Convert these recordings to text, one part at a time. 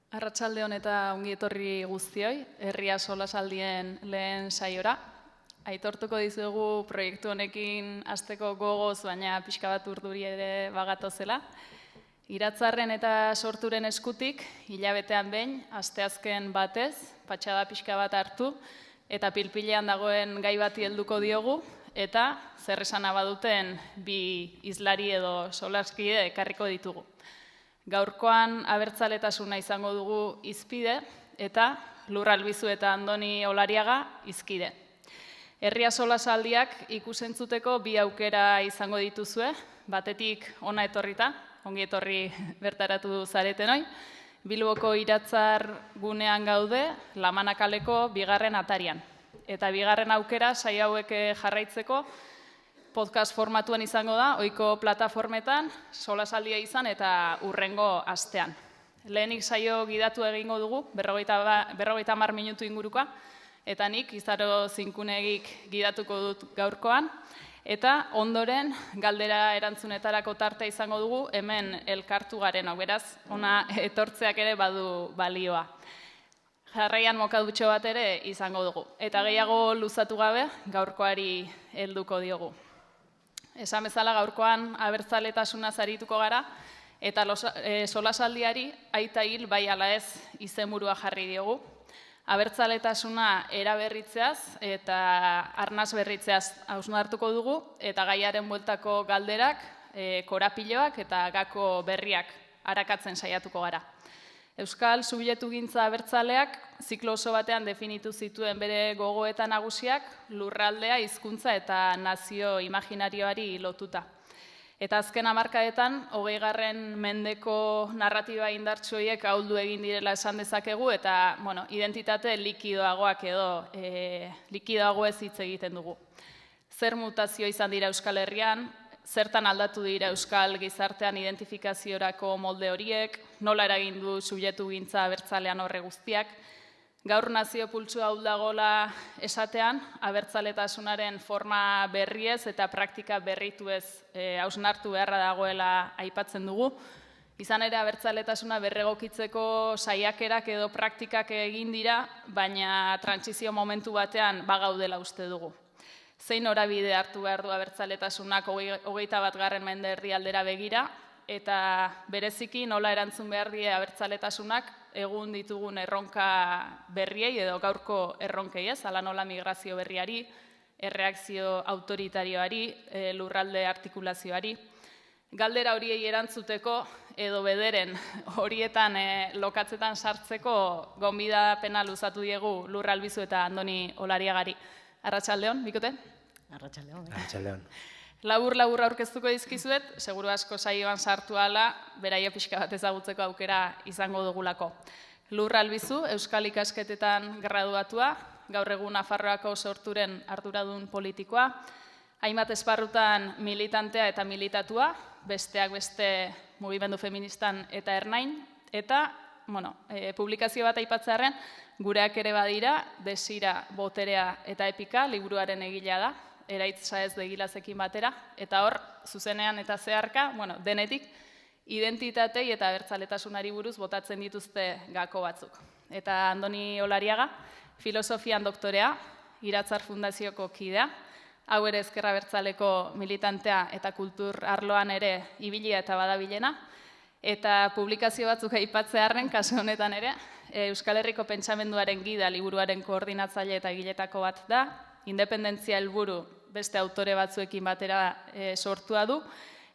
Arratsalde on eta ongi etorri guztioi, Herria Solasaldien lehen saiora. Aitortuko dizuegu proiektu honekin hasteko gogoz, baina pixka bat urduri ere bagatozela. Iratzarren eta sorturen eskutik, hilabetean behin, asteazken batez, patxada pixka bat hartu, eta pilpilean dagoen gai bati helduko diogu, eta zer esana baduten bi hizlari edo solaskide ekarriko ditugu. Gaurkoan abertzaletasuna izango dugu hizpide eta Lur Albizu eta Andoni Olariaga hizkide. Herria Solasaldiak ikusentzuteko bi aukera izango dituzue, batetik ona etorrita, ongi etorri bertaratu zaretenoi, Bilboko Iratzar gunean gaude, Lamanakaleko bigarren atarian. Eta bigarren aukera saio hauek jarraitzeko podcast formatuan izango da, ohiko plataformetan, Solasaldia izan eta hurrengo astean. Lehenik saio gidatu egingo dugu, 50 minutu ingurukoa, eta nik Izaro Zinkunegik gidatuko dut gaurkoan, eta ondoren galdera erantzunetarako tartea izango dugu, hemen elkartu garen, beraz, ona etortzeak ere badu balioa. Jarraian mokadutxo bat ere izango dugu. Eta gehiago luzatu gabe, gaurkoari helduko diogu. Esan bezala gaurkoan abertzaletasuna arituko gara, eta Solasaldiari aita hil bai ala ez izenburua jarri diogu. Abertzaletasuna eraberritzeaz eta arnaz berritzeaz hausnartuko dugu, eta gaiaren bueltako galderak, korapiloak eta gako berriak arakatzen saiatuko gara. Euskal subjektugintza abertzaleak ziklo oso batean definitu zituen bere gogoeta nagusiak lurraldea, hizkuntza eta nazio imaginarioari lotuta. Eta azken hamarkadetan, 20. mendeko narratiba indartsu horiek ahuldu egin direla esan dezakegu, eta identitate likidoagoak edo likidoagoez hitz egiten dugu. Zer mutazio izan dira Euskal Herrian, zertan aldatu dira Euskal gizartean identifikaziorako molde horiek, nola eragin du subjektugintza abertzalean horre guztiak. Gaur nazio pultsu hau dagoela esatean, abertzaletasunaren forma berriez eta praktika berrituez hausnartu beharra dagoela aipatzen dugu. Izan ere abertzaletasuna berregokitzeko saiakerak edo praktikak egin dira, baina trantsizio momentu batean bagaudela uste dugu. Zein norabide hartu behar du abertzaletasunak 21. mende erdialdera begira, eta bereziki nola erantzun behar die abertzaletasunak egun ditugun erronka berriei edo gaurko erronkei ez, ala nola migrazio berriari, erreakzio autoritarioari, lurralde artikulazioari. Galdera horiei erantzuteko edo bederen horietan lokatzetan sartzeko gonbidapena luzatu diegu Lur Albizu eta Andoni Olariagari. Arratsaldeon, bikote? Arratsaldeon. Arratsaldeon. Labur aurkeztuko dizkizuet, seguru asko saioan sartu ahala, beraio pixka bat ezagutzeko aukera izango dugulako. Lur Albizu, Euskal Ikasketetan graduatua, gaur egun Nafarroako sorturen arduradun politikoa, hainbat esparrutan militantea eta militatua, besteak beste mugimendu feministan eta ernain, eta publikazio bat aipatzearren, gureak ere badira, Desira, Boterea eta Epika, liburuaren egilea da, Eraitz Saez de Gilazekin batera, eta hor, zuzenean eta zeharka, denetik, identitatei eta abertzaletasunari buruz botatzen dituzte gako batzuk. Eta Andoni Olariaga, filosofian doktorea, Iratzar Fundazioko kidea, hau ere ezker abertzaleko militantea eta kultur arloan ere ibilia eta badabilena, eta publikazio batzuk aipatzearren, kasu honetan ere, Euskal Herriko Pentsamenduaren Gida liburuaren koordinatzaile eta egiletako bat da, independentzia helburu beste autore batzuekin batera sortua du,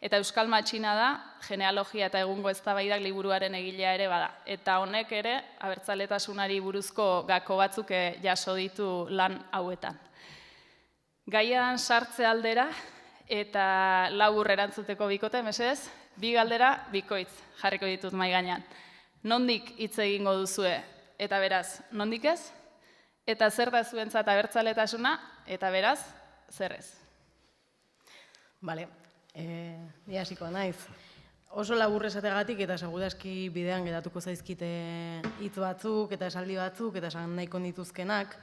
eta Euskal Matxina da, genealogia eta egungo eztabaidak liburuaren egilea ere bada. Eta honek ere, abertzaletasunari buruzko gako batzuk jaso ditu lan hauetan. Gaian sartze aldera, eta labur erantzuteko bikote, mesedez, bi galdera, bikoitz jarriko ditut mahai gainean. Nondik hitz egingo duzue, eta beraz, nondik ez? Eta zer da zuentzat abertzaletasuna, eta beraz, zer ez? Bale, ni hasiko naiz. Oso labur esateagatik eta segurazki bidean geratuko zaizkite hitz batzuk eta esaldi batzuk eta esan nahiko dituzkenak,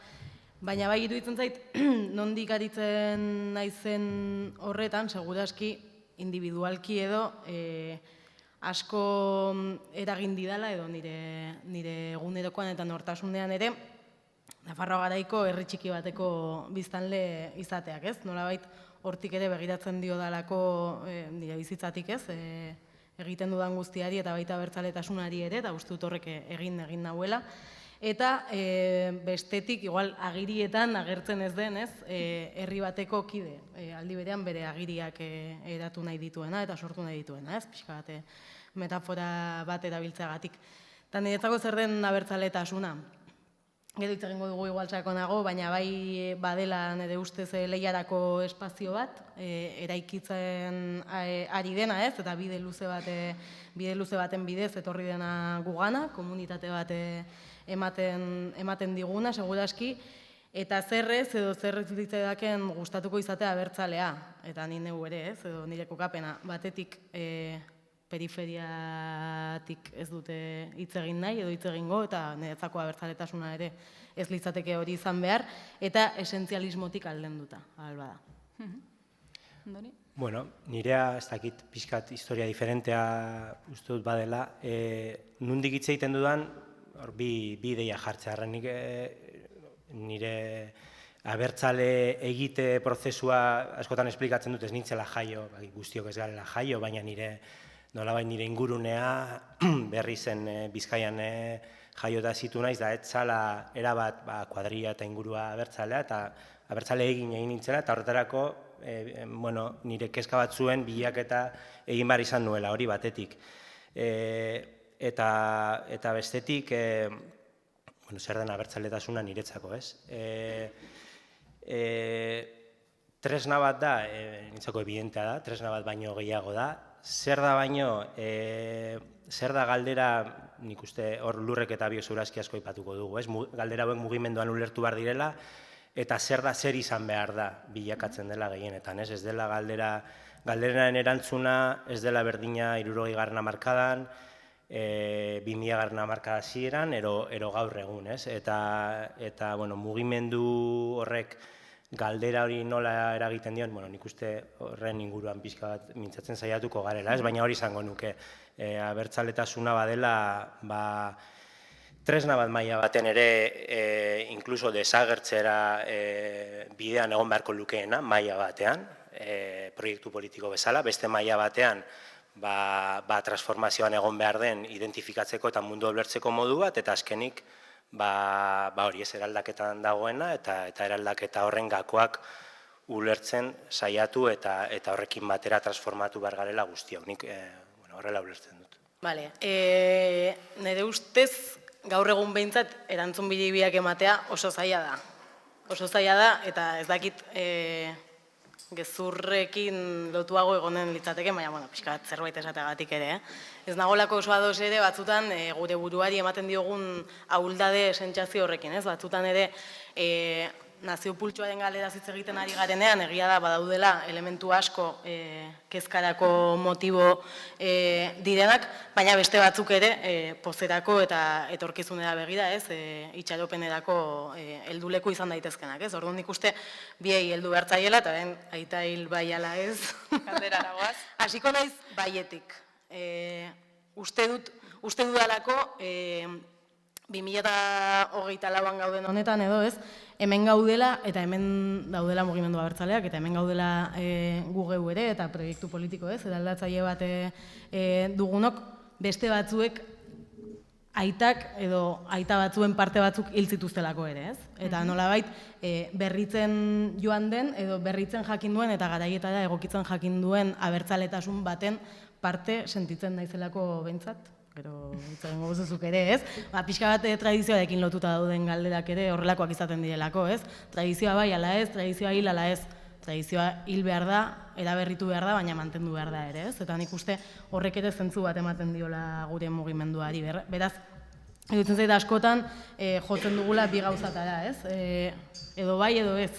baina bai iruditzen zait nondik aritzen naizen horretan, segurazki individualki edo asko eragin didala, edo nire egunerokoan eta nortasunean ere, Nafarroa Garaiko herri txiki bateko biztanle izateak, ez? Nolabait hortik ere begiratzen dio dalako nire bizitzatik, ez? Egiten dudan guztiari eta baita abertzaletasunari ere, eta uste dut horrek egin nahuela. Eta bestetik, igual, agirietan agertzen ez den, ez? Herri bateko kide, aldi berean bere agiriak eratu nahi dituena eta sortu nahi dituena, ez? Pixka bat metafora bat erabiltzeagatik. Eta niretzako zer den abertzaletasuna? Gero hitz egingo dugu igual sakonago, baina bai badela nire ustez lehiarako espazio bat, eraikitzen ari dena, ez? Eta bide luze baten bidez etorri dena gugana, komunitate bat ematen diguna, seguraski, eta zerrez edo zerrez ditzaidaken gustatuko izatea abertzalea, eta ni neu ere, ez? Edo nire kokapena, batetik periferiatik ez dute hitz egin nahi edo hitz egingo, eta niretzako abertzaletasuna ere ez litzateke hori izan behar, eta esentzialismotik aldenduta, alba da. Andoni? Bueno, nirea ez dakit pixkat historia diferentea uste dut badela. Nundik hitz egiten dudan, bi ideia jartzearren nire abertzale egite prozesua askotan esplikatzen dut ez nintzela jaio, guztiok ez garela jaio, baina nolabait nire ingurunea berri zen Bizkaian jaiota zitu naiz, da ez zala erabat kuadrilla eta ingurua abertzalea, eta abertzale egin nintzela, eta horretarako nire kezka bat zuen bilaketa egin behar izan nuela, hori batetik. Eta bestetik, zer den abertzaletasuna niretzako, ez? Tresna bat da, nintzako evidentea da, tresna bat baino gehiago da, zer da baino, zer da galdera, nik uste hor Lurrek eta Biok segurazki asko aipatuko dugu, ez? Galdera hauek mugimenduan ulertu behar direla, eta zer da zer izan behar da bilakatzen dela gehienetan, ez? Ez dela galderaren erantzuna, ez dela berdina 60. hamarkadan, 2000. hamarkada hasieran, ero gaur egun, ez? Eta mugimendu horrek galdera hori nola eragiten dion, nik uste horren inguruan pixka bat mintzatzen saiatuko garela, ez? Baina hori izango nuke, abertzaletasuna badela, tresna bat maila baten ere, inkluso desagertzera bidean egon beharko lukeena, maila batean, proiektu politiko bezala, beste maila batean, transformazioan egon behar den identifikatzeko eta mundu ulertzeko modu bat, eta azkenik, hori ez eraldaketan dagoena, eta eraldaketa horren gakoak ulertzen saiatu eta horrekin batera transformatu behar garela guztiok. Nik horrela ulertzen dut. Bale, nire ustez gaur egun behintzat erantzun bideak ematea oso zaila da. Oso zaila da, eta ez dakit gezurrekin lotuago egonen litzateke, baina, pixka bat zerbait esateagatik ere. Ez nagolako oso ados ere, batzutan gure buruari ematen diogun ahuldade sentsazio horrekin, ez? Batzutan ere nazio pultsuaren galeraz hitz egiten ari garenean, egia da badaudela elementu asko kezkarako motibo direnak, baina beste batzuk ere pozerako eta etorkizunera begira, ez? Itxaropenerako helduleku izan daitezkenak, ez? Orduan nik uste biei heldu behartzaiela, eta aita hil bai ala ez. Galderara goaz. Hasiko naiz baietik. Uste dudalako 2024an gauden honetan edo, ez? Hemen gaudela, eta hemen daudela mugimendu abertzaleak, eta hemen gaudela gu geu ere, eta proiektu politiko, ez? Eraldatzaile bat dugunok, beste batzuek aitak edo aita batzuen parte batzuk hil zituztelako ere, ez? Eta nolabait berritzen joan den, edo berritzen jakin duen, eta garaietara egokitzen jakin duen abertzaletasun baten parte sentitzen naizelako behintzat. Gero itzaren gozuzuk ere, ez? Pixka bat tradizioarekin lotuta dauden galderak ere horrelakoak izaten direlako, ez? Tradizioa bai ala ez, tradizioa hil ala ez. Tradizioa hil behar da, eraberritu behar da, baina mantendu behar da ere, ez? Eta nik uste horrek ere zentzu bat ematen diola gure mugimenduari. Beraz, iruditzen zait askotan jotzen dugula bi gauzatara, ez? Edo bai edo ez,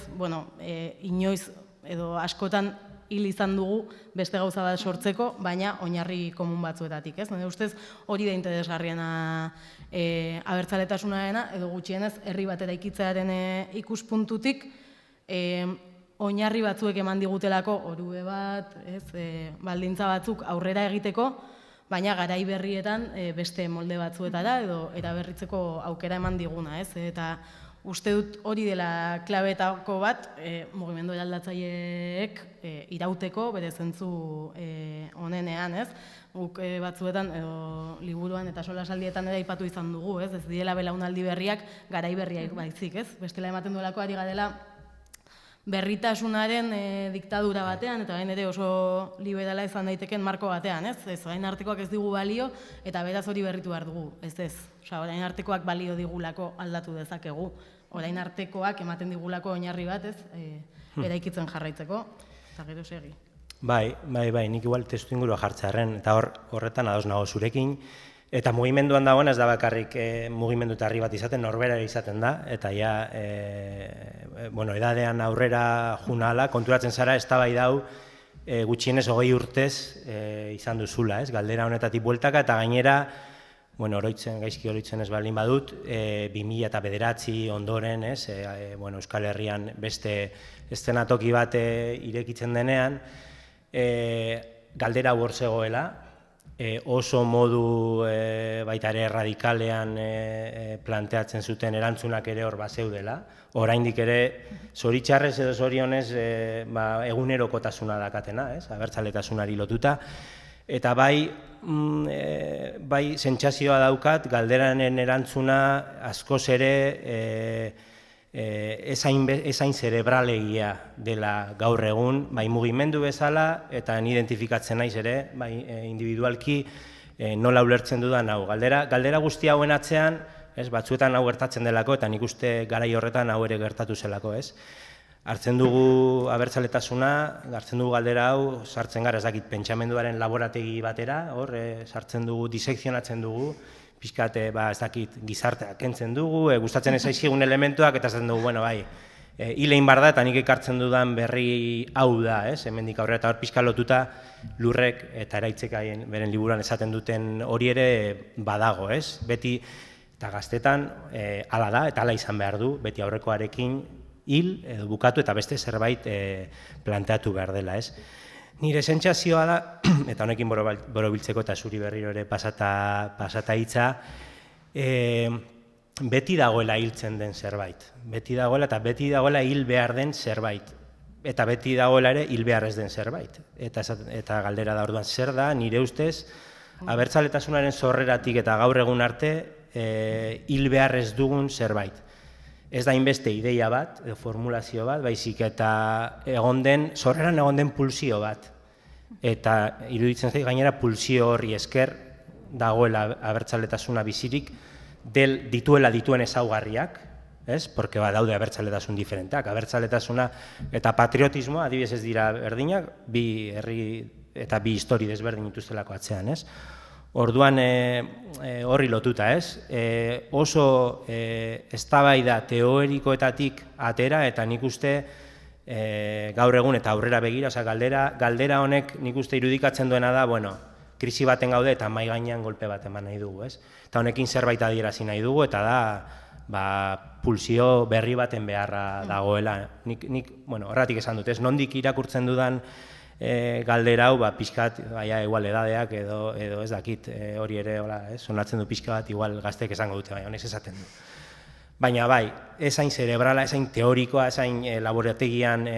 inoiz edo askotan hil izan dugu beste gauza bat sortzeko, baina oinarri komun batzuetatik, ez? Nire ustez hori da interesgarriena abertzaletasunarena, edo gutxienez herri bat eraikitzearen ikuspuntutik oinarri batzuek eman digutelako orube bat, baldintza batzuk aurrera egiteko, baina garai berrietan beste molde batzuetara edo eraberritzeko aukera eman diguna, ez? Eta uste dut hori dela klabetako bat, mugimendu eraldatzaileek irauteko bere zentzu onenean, ez? Guk batzuetan edo liburuan eta solasaldietan ere aipatu izan dugu, ez? Ez direla belaunaldi berriak garai berriak baizik, ez? Bestela ematen duelako ari garela berritasunaren diktadura batean, eta orain ere oso liberala izan daiteken marko batean, ez? Ez, orain artekoak ez digu balio, eta beraz hori berritu behar dugu, ez ez. Osa, orain artekoak balio digulako aldatu dezakegu. Orain artekoak ematen digulako oinarri bat, ez? Eraikitzen jarraitzeko, eta gero segi. Bai, nik igual testu ingurua jartzearen, eta horretan ados nago zurekin, eta mugimenduan dagoen ez da bakarrik mugimendutarri bat izaten, norbera izaten da, eta ja, edadean aurrera junala, konturatzen zara eztabaida hau gutxienez 20 urtez izan duzula, ez? Galdera honetatik bueltaka, eta gainera, gaizki oroitzen ez baldin badut, 2009 ondoren, ez? Euskal Herrian beste eszenatoki bat irekitzen denean, galdera hor zegoela, oso modu baita ere radikalean planteatzen zuten erantzunak ere hor bazeudela. Oraindik ere, zoritxarrez edo zorionez egunerokotasuna dakatena, abertzaletasunari lotuta. Eta bai sentsazioa daukat, galderanen erantzuna askoz ere ezain zerebralegia dela gaur egun, bai mugimendu bezala, eta identifikatzen naiz ere, bai individualki nola ulertzen dudan hau. Galdera guzti hauen atzean, batzuetan hau gertatzen delako, eta nik uste garai horretan hau ere gertatu zelako, ez? Hartzen dugu abertzaletasuna, hartzen dugu galdera hau, sartzen gara ez dakit pentsamenduaren laborategi batera, hor, sartzen dugu, disekzionatzen dugu, pixkat, ez dakit, gizartea kentzen dugu, gustatzen ez zaizkigun elementuak, eta esaten dugu, hilein bar da, eta nik ekartzen dudan berri hau da, hemendik aurrera, eta hor pixka lotuta Lurrek eta Eraitzek beren liburuan esaten duten hori ere badago, beti, eta gaztetan, hala da, eta hala izan behar du, beti aurrekoarekin hil, edo bukatu, eta beste zerbait planteatu behar dela, Nire sentsazioa da, eta honekin borobiltzeko eta zuri berriro ere pasata hitza, beti dagoela hiltzen den zerbait. Beti dagoela eta beti dagoela hil behar den zerbait. Eta beti dagoela ere hil behar ez den zerbait. Eta galdera da orduan zer da, nire ustez, abertzaletasunaren sorreratik eta gaur egun arte hil behar ez dugun zerbait. Ez da inbeste ideia bat, edo formulazio bat, baizik eta sorreran egon den pulsio bat. Eta iruditzen zait gainera pulsio horri esker dagoela abertzaletasuna bizirik, dituen ezaugarriak, porque daude abertzaletasun diferenteak. Abertzaletasuna eta patriotismoa adibidez ez dira berdinak, bi herri eta bi histori desberdin dituztelako atzean, Orduan horri lotuta, oso eztabaida teorikoetatik atera, eta nik uste gaur egun eta aurrera begira, galdera honek nik uste irudikatzen duena da, krisi baten gaude eta mahai gainean golpe bat eman nahi dugu, Eta honekin zerbait adierazi nahi dugu, eta da pulsio berri baten beharra dagoela. Nik horretik esan dut, nondik irakurtzen dudan galdera hau, pixkat, igual edadeak edo ez dakit, hori ere, sonatzen du pixka bat, igual gazteek esango dute, honek esaten du. Baina bai, ezain zerebrala, ezain teorikoa, ezain laborategian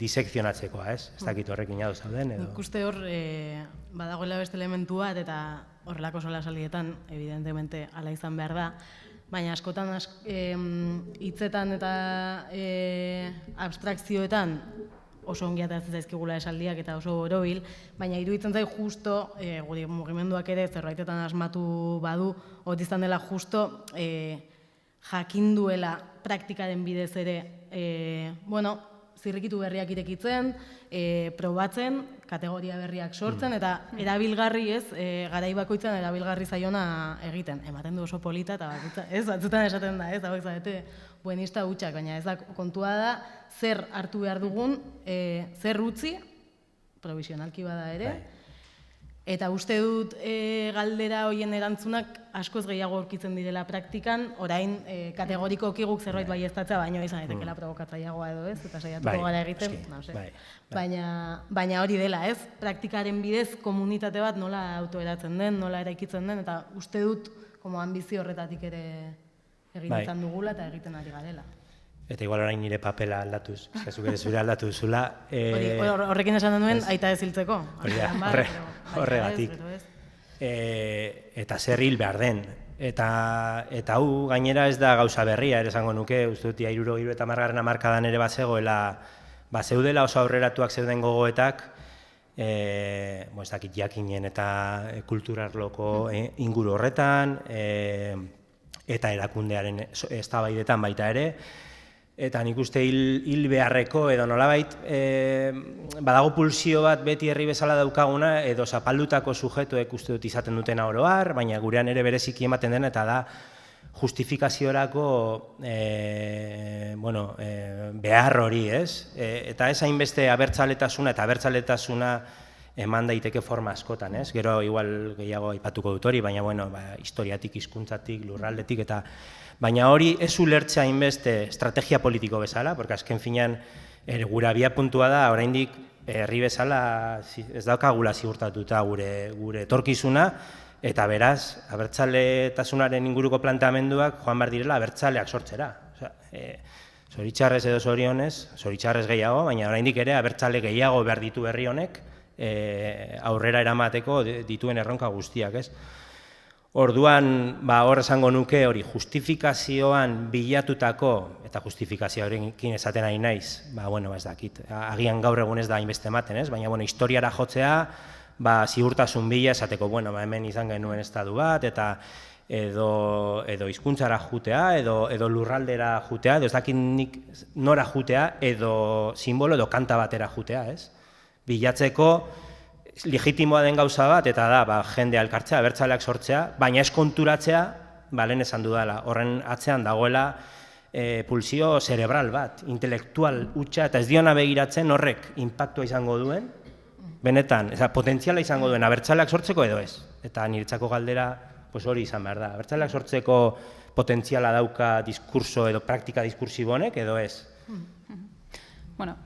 disekzionatzekoa, ez dakit horrekin jau zauden, edo. Nik uste hor, badagoela beste elementu bat, eta horrelako solasaldietan, evidentemente, ala izan behar da, baina askotan hitzetan eta abstrakzioetan oso ongi ateratzen zaizkigula esaldiak eta oso borobil, baina iruditzen zait justo, gure mugimenduak ere zerbaitetan asmatu badu, hori izan dela justo jakin duela praktikaren bidez ere, zirrikitu berriak irekitzen, probatzen, kategoria berriak sortzen, eta erabilgarri garai bakoitzan erabilgarri zaiona egiten. Ematen du oso polita, eta batzutan esaten da, hauek zarete buenista hutsak, baina ez da, kontua da, zer hartu behar dugun, zer utzi, provisionalki bada ere, Eta uste dut galdera hoien erantzunak askoz gehiago aurkitzen direla praktikan, orain kategorikoki guk zerbait baieztatzea baino izan daitekeela provokatzaileagoa edo ez, eta saiatuko gara egiten, baina hori dela, ez? Praktikaren bidez komunitate bat nola autoeratzen den, nola eraikitzen den, eta uste dut ambizio horretatik ere egin izan dugula eta egiten ari garela. Eta igual orain nire papela aldatuz, zuk ere zure aldatu duzula. Horrekin esan duen aita ez hiltzeko. Horregatik. Eta zer hil behar den. Eta hau gainera ez da gauza berria, ere esango nuke, uste dut, 70 hamarkadan ere bazeudela oso aurreratuak zeuden gogoetak, ez dakit jakinen eta kulturarloko inguru horretan, eta erakundearen eztabaidetan baita ere, eta nik uste hil beharreko edo nolabait badago pulsio bat beti herri bezala daukaguna edo zapaldutako sujetuek uste dut izaten dutena oro har, baina gurean ere bereziki ematen dena eta da justifikaziorako behar hori, ez? Eta ez hainbeste abertzaletasuna eta abertzaletasuna eman daiteke forma askotan, ez? Gero igual gehiago aipatuko dut hori, baina historiatik, hizkuntzatik, lurraldetik eta baina hori ez ulertzea hainbeste estrategia politiko bezala, porque azken finean gure abia puntua da, oraindik herri bezala ez daukagula ziurtatuta gure etorkizuna, eta beraz, abertzaletasunaren inguruko planteamenduak joan behar direla abertzaleak sortzera. Zoritxarrez edo zorionez, zoritxarrez gehiago, baina oraindik ere abertzale gehiago behar ditu herri honek aurrera eramateko dituen erronka guztiak, ez? Orduan, hor esango nuke hori justifikazioan bilatutako, eta justifikazio horrekin esaten ari naiz, ez dakit, agian gaur egun ez da hainbeste ematen, ez? Baina, historiara jotzea, ziurtasun bila esateko, hemen izan genuen estatu bat, eta edo hizkuntzara jutea, edo lurraldera jutea, edo ez dakit nik nora jutea, edo simbolo edo kanta batera jutea, ez? Bilatzeko, legitimoa den gauza bat, eta da, jendea elkartzea, abertzaleak sortzea, baina ez konturatzea, lehen esan dudala, horren atzean dagoela pulsio cerebral bat, intelektual hutsa, eta ez diona begiratzen horrek inpaktua izango duen, benetan, potentziala izango duen abertzaleak sortzeko edo ez. Eta niretzako galdera hori izan behar da, abertzaleak sortzeko potentziala dauka diskurso edo praktika diskursibonek edo ez. Bueno,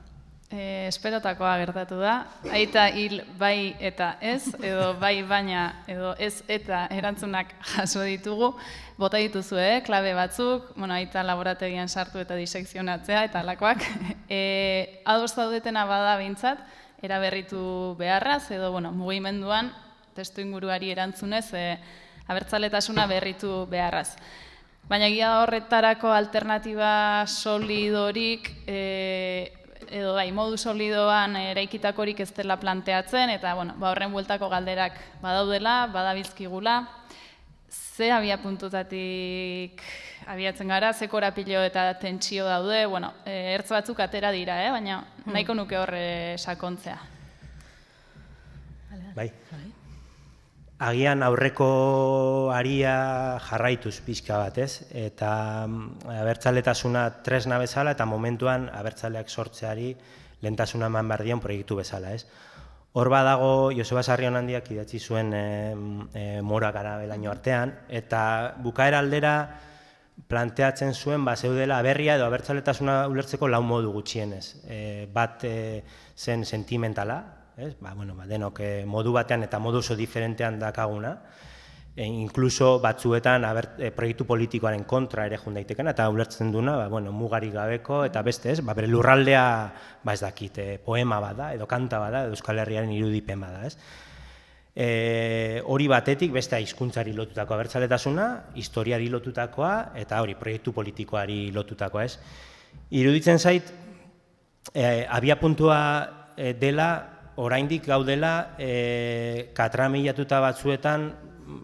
esperotakoa gertatu da, aita hil bai eta ez, edo bai baina, edo ez eta erantzunak jaso ditugu, bota dituzu, klabe batzuk, aita laborategian sartu eta disekzionatzea eta alakoak. Ados daudetena bada behintzat, eraberritu beharraz, edo mugimenduan, testu inguruari erantzunez, abertzaletasuna berritu beharraz. Baina egia horretarako alternatiba solidorik, edo modu solidoan eraikitakorik ez dela planteatzen, eta horren bueltako galderak badaudela, badabiltzkigula. Ze abia puntutatik abiatzen gara, ze korapilo eta tentsio daude, ertz batzuk atera dira, baina nahiko nuke horre sakontzea. Bai. Agian aurreko aria jarraituz pixka bat, ez? Eta abertzaletasuna tresna bezala eta momentuan abertzaleak sortzeari lehentasuna eman behar dion proiektu bezala, ez? Hor badago Joseba Sarrionandiak idatzi zuen Mora Garabelaino artean, eta bukaera aldera planteatzen zuen zeudela aberria edo abertzaletasuna ulertzeko lau modu gutxienez. Bat zen sentimentala, denok modu batean eta modu oso diferentean dakaguna, inkluso batzuetan proiektu politikoaren kontra ere jun daitekena, eta ulertzen duna, mugarik gabeko, eta beste ez, bere lurraldea, ez dakit, poema bada, edo kanta bada, edo Euskal Herriaren irudipen bada, ez. Hori batetik, beste hizkuntzari lotutako abertzaletasuna, historiari lotutakoa, eta hori, proiektu politikoari lotutakoa, ez. Iruditzen zait, abiapuntua dela, oraindik gaudela katramilatuta batzuetan,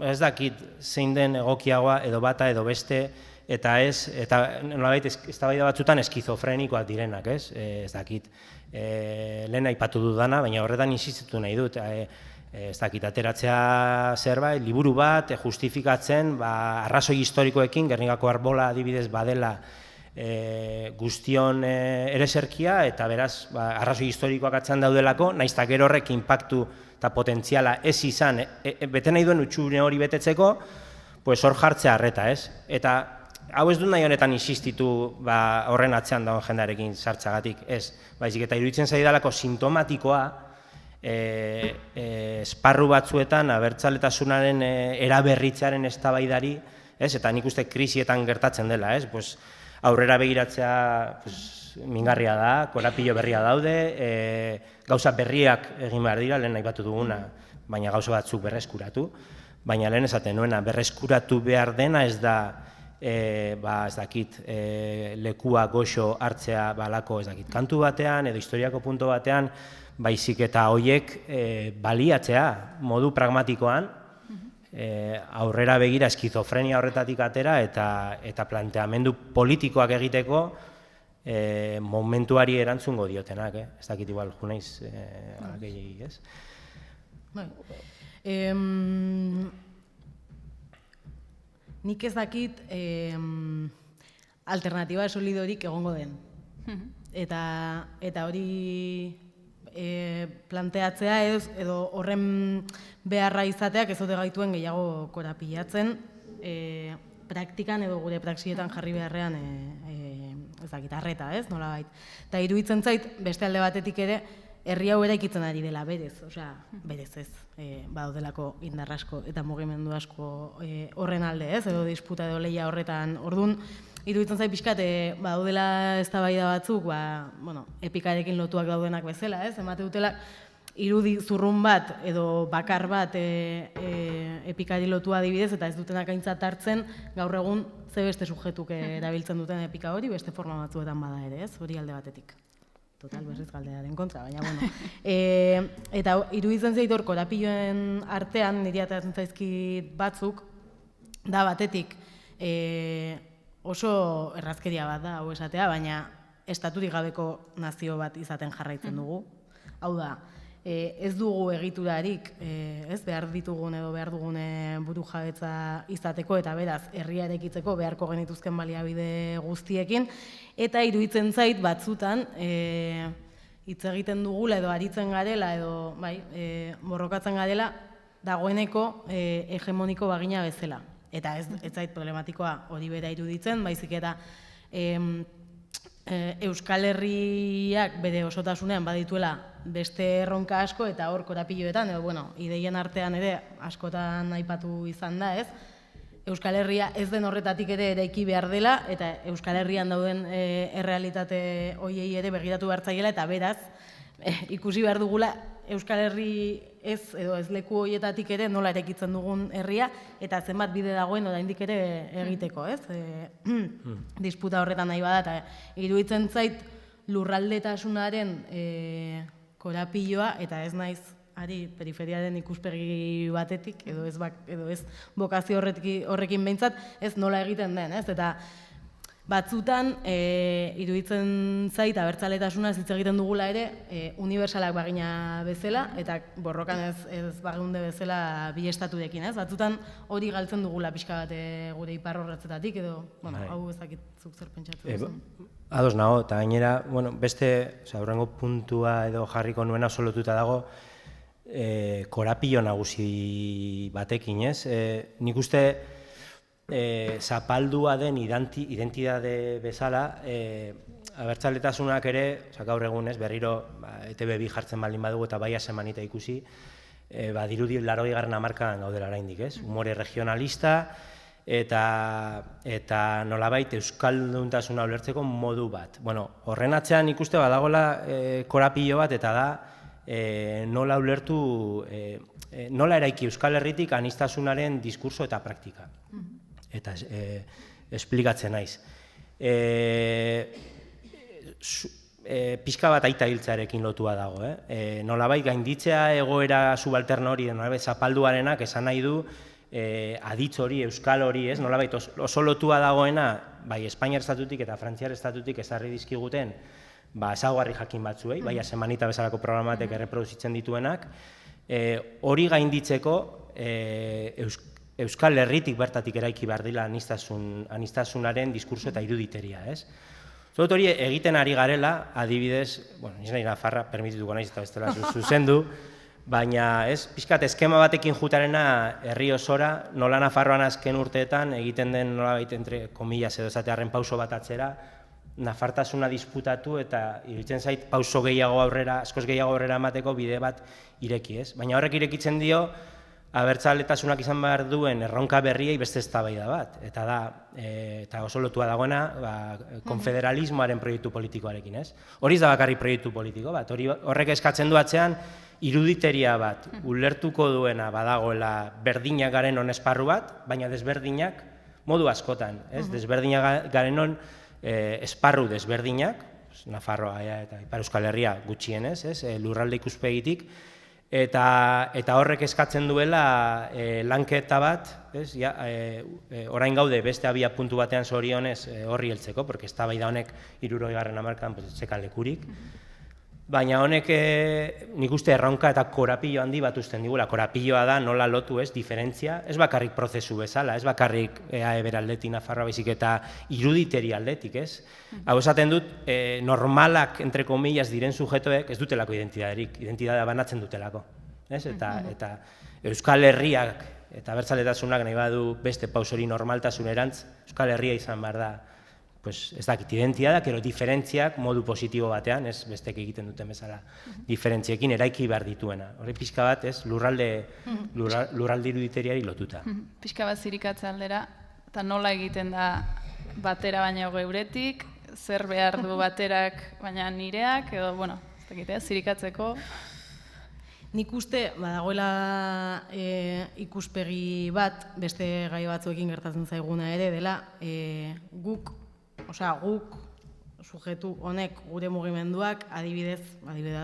ez dakit zein den egokiagoa edo bata edo beste, eta ez, eta nolabait eztabaida batzutan eskizofrenikoak direnak, ez? Ez dakit, lehen aipatu dudana, baina horretan insistitu nahi dut, ez dakit, ateratzea zerbait, liburu bat, justifikatzen, arrazoi historikoekin, Gernikako Arbola adibidez badela guztion ereserkia, eta beraz, arrazoi historikoak atzan daudelako, nahiz eta gero horrek inpaktu eta potentziala ez izan, bete nahi duen utxune hori betetzeko, hor jartzea arreta, ez? Eta hau ez dut nahi honetan insistitu horren atzean dagoen jendearekin sartzagatik, ez? Baizik eta iruditzen zaidalako sintomatikoa, esparru batzuetan abertzaletasunaren eraberritzearen eztabaidari, ez? Eta nik uste krisietan gertatzen dela, ez? Aurrera begiratzea mingarria da, korapilo berria daude, gauza berriak egin behar dira, lehen nahi batu duguna, baina gauza batzuk berreskuratu, baina lehen esaten nuena, berreskuratu behar dena ez da, ez dakit, lekua goxo hartzea balako, ez dakit, kantu batean edo historiako punto batean, baizik eta hoiek baliatzea modu pragmatikoan, aurrera begira eskizofrenia horretatik atera eta planteamendu politikoak egiteko momentuari erantzungo diotenak, ez dakit igual junaiz gehiagik, ez? Nik ez dakit alternatiba solidorik egongo den. Eta hori planteatzea edo horren beharra izateak ez dute gaituen gehiago korapilatzen, praktikan edo gure praxietan jarri beharrean ez dakit, arreta, ez, nolabait. Eta iruditzen zait, beste alde batetik ere, herri hau eraikitzen ari dela berez, osea, berez ez, badaudelako indar asko eta mugimendu asko horren alde, ez, edo disputa edo lehia horretan, orduan, iruditzen zait pixkat, badaudela eztabaida batzuk, epikarekin lotuak daudenak bezala, ez, emate dutela, irudi zurrun bat edo bakar bat epikari lotua adibidez, eta ez dutenak aintzat hartzen, gaur egun ze beste sujetuk erabiltzen duten epika hori, beste forma batzuetan bada ere, ez, hori alde batetik. Total, berriz galdearen kontra, baina, bueno. Eta iruditzen zait hor, korapiloen artean, niri ateratzen zaizkit batzuk, da batetik oso errazkeria bat da, hau esatea, baina estaturik gabeko nazio bat izaten jarraitzen dugu. Hau da, ez dugu egiturarik, ez behar ditugun edo behar dugun buru jabetza izateko eta beraz herria eraikitzeko beharko genituzken baliabide guztiekin, eta iruditzen zait batzutan hitz egiten dugula edo aritzen garela edo borrokatzen garela dagoeneko hegemoniko bagina bezala. Eta ez zait problematikoa hori bera iruditzen, baizik eta Euskal Herriak bere osotasunean badituela beste erronka asko eta hor korapiloetan, edo ideien artean ere askotan aipatu izan da, ez? Euskal Herria ez den horretatik ere eraiki behar dela eta Euskal Herrian dauden errealitate hoiei ere begiratu behar zaiela eta beraz ikusi behar dugula Euskal Herri ez edo ez leku horietatik ere nola eraikitzen dugun herria eta zenbat bide dagoen oraindik ere egiteko, ez? Disputa horretan nahi bada eta iruditzen zait lurraldetasunaren korapiloa eta ez naiz ari periferiaren ikuspegi batetik edo ez bokazio horrekin behintzat ez nola egiten den, ez? Eta batzutan iruditzen zait abertzaletasuna hitz egiten dugula ere unibertsalak bagina bezala eta borrokan ez bageunde bezala bi estaturekin, ez? Batzutan hori galtzen dugula pixka bat gure iparrorratzetatik edo, hau ez dakit zuk zer pentsatu duzun. Ados nago, eta gainera, beste, hurrengo puntua edo jarriko nuena oso lotuta dago korapilo nagusi batekin, ez? Nik uste zapaldua den identitate bezala, abertzaletasunak ere, gaur egun ez, berriro ETB2 jartzen baldin badugu eta baia semanita ikusi, dirudi 80. hamarkadan gaudela oraindik, ez? Umore regionalista eta nolabait euskalduntasuna ulertzeko modu bat. Horren atzean ikuste badagoela korapilo bat eta da nola ulertu, nola eraiki Euskal Herritik aniztasunaren diskurso eta praktika. Eta esplikatzen naiz. Pixka bat aita hiltzarekin lotua dago. Nolabait gainditzea egoera subalterna hori, nolabait zapalduarenak esan nahi du aditz hori, euskal hori, nolabait oso lotua dagoena, bai Espainiar estatutik eta Frantziar estatutik ezarri dizkiguten ezaugarri jakin batzuei, bai semanita bezalako programatek erreproduzitzen dituenak, hori gainditzeko Euskal Herritik bertatik eraiki behar dela anistasunaren diskurso eta iruditeria, ez? Zot hori egiten ari garela, adibidez, bueno, niz nahi nafarra, permitituko naiz eta bestela zuzendu, baina, ez, pixkat eskema batekin jutarena herri osora, nola Nafarroan azken urteetan egiten den nolabait entre komillas edo esatearren pauso bat atzera, nafartasuna disputatu eta iruditzen zait pauso gehiago aurrera, askoz gehiago aurrera emateko bide bat ireki, ez? Baina horrek irekitzen dio, abertzaletasunak izan behar duen erronka berriei beste eztabaida bat, eta da, eta oso lotua dagoena, konfederalismoaren proiektu politikoarekin, ez? Hori ez da bakarrik proiektu politiko bat, horrek eskatzen du atzean, iruditeria bat, ulertuko duena badagoela berdinak garen on esparru bat, baina desberdinak modu askotan, ez? Desberdinak garen on esparru desberdinak, Nafarroa eta Ipar Euskal Herria gutxienez, lurralde ikuspegitik, eta horrek eskatzen duela lanketa bat, orain gaude beste abia puntu batean zorionez horri heltzeko, porque eztabaida honek 60. hamarkadan etxekan lekurik, baina honek nik uste erronka eta korapilo handi bat uzten digula. Korapilloa da nola lotu ez, diferentzia, ez bakarrik prozesu bezala, ez bakarrik EAE aldetik Nafarroa baizik eta iruditeri aldetik, ez? Hau esaten dut, normalak, entre comillas, diren sujetoek ez dutelako identidaderik, identidadea banatzen dutelako, ez? Eta Euskal Herriak eta abertzaletasunak nahi badu beste pausori normaltasunerantz, Euskal Herria izan behar da, ez dakit, identidadak, ero diferentziak modu positibo batean, ez bestek egiten duten bezala diferentziekin eraiki behar dituena. Hori pixka bat, ez, lurralde iruditeriari lotuta. Pixka bat zirikatze aldera, eta nola egiten da batera baina geuretik, zer behar du baterak baina nireak, edo, bueno, ez dakit, zirikatzeko. Nik uste, badagoela ikuspegi bat, beste gai batzuekin gertatzen zaiguna ere, dela guk sujetu honek gure mugimenduak, adibidez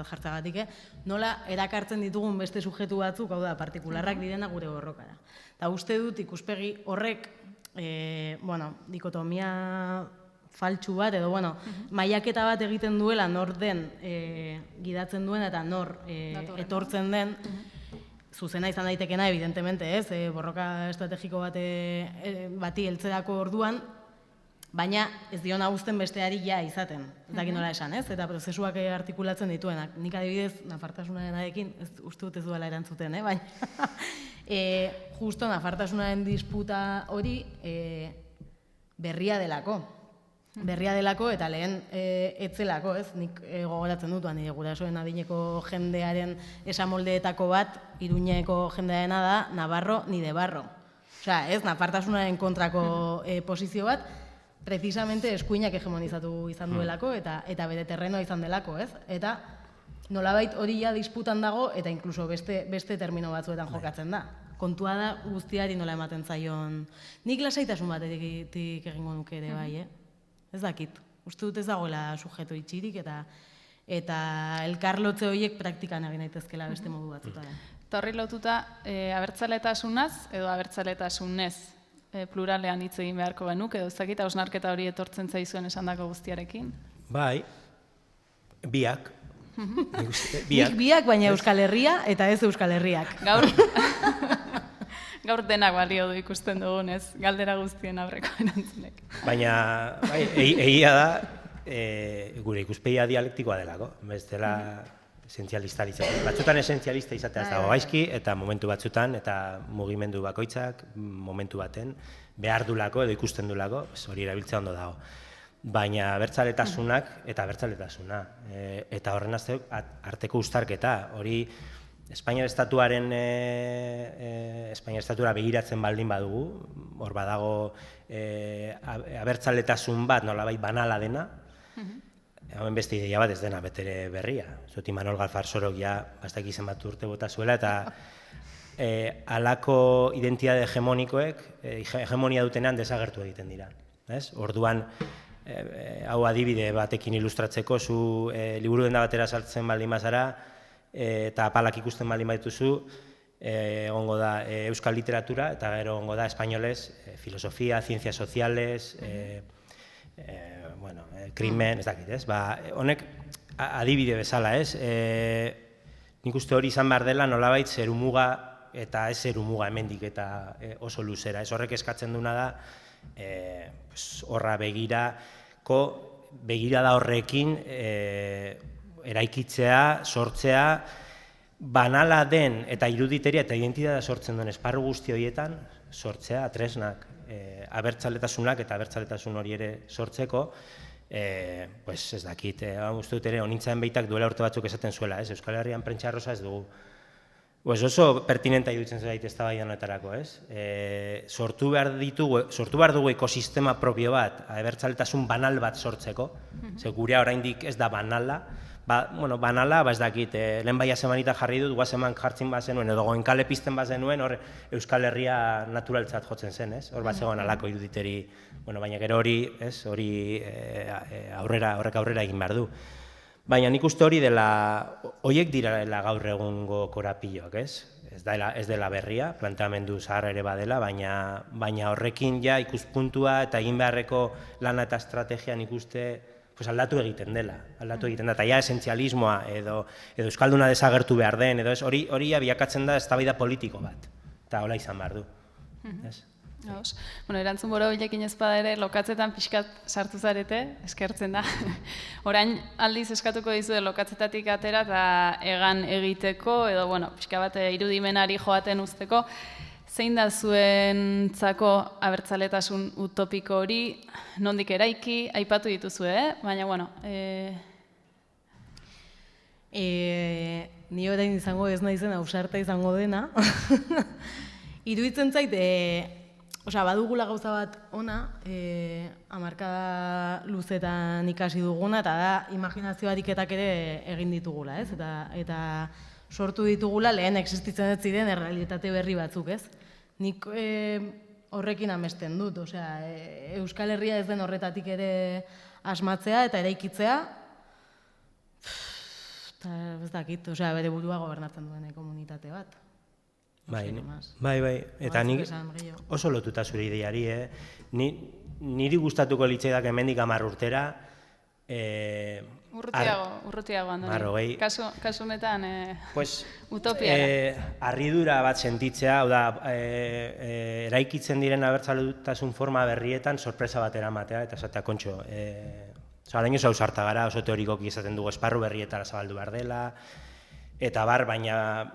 jartzagatik, nola erakartzen ditugun beste sujetu batzuk, hau da, partikularrak direna gure borrokara. Eta uste dut ikuspegi horrek, dikotomia faltsu bat, edo, mailaketa bat egiten duela nor den gidatzen duen eta nor etortzen den, zuzena izan daitekena, evidentemente, ez, borroka estrategiko bati heltzerako orduan, baina ez diona uzten besteari ja izaten, ez dakit nola esan, ez? Eta prozesuak artikulatzen dituenak. Nik adibidez, nafartasunaren adekin, uste dut ez duela erantzuten, baina justo nafartasunaren disputa hori berria delako. Berria delako eta lehen etzelako, ez? Nik gogoratzen dut, nire gurasoen adineko jendearen esamoldeetako bat, Iruñeko jendearena da, Navarro ni de barro. Osea, ez, nafartasunaren kontrako posizio bat, precisamente eskuinak hegemonizatu izan duelako eta bere terrenoa izan delako, ez? Eta nolabait hori ja disputan dago eta inkluso beste termino batzuetan jokatzen da. Kontua da guztiari nola ematen zaion. Nik lasaitasun batetik egingo nuke ere bai, ez dakit. Uste dut ez dagoela sujeto itxirik eta elkarlotze horiek praktikan egin daitezkela beste modu batzutara. Eta horri lotuta, abertzaletasunaz edo abertzaletasunez pluralean hitz egin beharko genuke, edo ez dakit hausnarketa hori etortzen zaizuen esandako guztiarekin? Bai, biak. Nik biak, baina Euskal Herria eta ez Euskal Herriak. Gaur denak balio du ikusten dugunez, galdera guztien aurreko erantzunek. Baina, egia da, gure ikuspegia dialektikoa delako, bestela esentzialista izatea. Batzutan esentzialista izatea ez dago gaizki, eta momentu batzutan, eta mugimendu bakoitzak momentu baten behar dulako edo ikusten dulako, hori erabiltzea ondo dago. Baina abertzaletasunak eta abertzaletasuna. Eta horren arteko uztarketa, hori Espainiar Estatuara begiratzen baldin badugu, hor badago abertzaletasun bat nolabait banala dena, hauen beste ideia bat ez dena betere berria. Zuti Manol Galfar Sorok ja bastak izen bat urte bota zuela, eta halako identitate hegemonia dutenean desagertu egiten dira. Orduan, hau adibide batekin ilustratzeko, zu liburu denda batera saltzen baldin bazara, eta apalak ikusten baldin badituzu, egongo da euskal literatura, eta gero egongo da espainolez, filosofia, ciencias sociales, krimen, ez dakit, ez? Honek adibide bezala, ez? Nik uste hori izan behar dela nolabait zerumuga eta ez erumuga hemendik eta oso luzera. Ez horrek eskatzen duna da, horra begirada horrekin eraikitzea, sortzea, banala den eta iruditeria eta identitatea sortzen duen esparru guzti horietan, sortzea, tresnak, abertzaletasunak eta abertzaletasun hori ere sortzeko, ez dakit, uste dut ere, honintzen baitak duela urte batzuk esaten zuela, Euskal Herrian prentsa arroza ez dugu. Oso pertinenta iruditzen zait eztabaida honetarako, sortu behar dugu ekosistema propio bat, abertzaletasun banal bat sortzeko, ze gurea oraindik ez da banala, banala, ez dakit, lehen baia zemanita jarri dut, guazeman jartzen bazenuen, edo goenkale pizten bazenuen, hor Euskal Herria naturaltzat jotzen zen, hor bat zegoen alako iruditeri, baina gero hori, horrek aurrera egin behar du. Baina nik uste horiek direla gaur egungo korapilloak, ez dela berria, planteamendu zaharra ere badela, baina horrekin ja ikuspuntua eta egin beharreko lana eta estrategia nik uste aldatu egiten dela, eta ja esentzialismoa edo euskalduna desagertu behar den, hori biakatzen da eztabaida politiko bat, eta hola izan behar du. Erantzun boro bilekin ezpada ere, lokatzetan pixkat sartu zarete, eskertzen da. Orain aldiz eskatuko dizu lokatzetatik atera eta egan egiteko, edo pixka bat irudimenari joaten usteko. Zein da zuentzako abertzaletasun utopiko hori, nondik eraiki, aipatu dituzue, baina, Ni orain izango ez naizen ausarta izango dena. Iruditzen zait, badugula gauza bat ona, hamarkada luzetan ikasi duguna, eta da imaginazio ariketak ere egin ditugula, eta sortu ditugula lehen existitzen ez ziren errealitate berri batzuk, ez? Nik horrekin amesten dut, Euskal Herria ez den horretatik ere asmatzea eta eraikitzea, eta ez dakit, bere burua gobernatzen duen komunitate bat. Bai, eta nik oso lotuta zure ideari, niri gustatuko litzaidak hemendik 10 urtera, Urrutiago, Andoni. Kasu honetan, utopia. Harridura bat sentitzea, eraikitzen diren abertzaletasun forma berrietan sorpresa bat eramatea, eta esatea kontxo. Orain oso ausarta gara, oso teorikoki esaten dugu esparru berrietara zabaldu behar dela, eta baina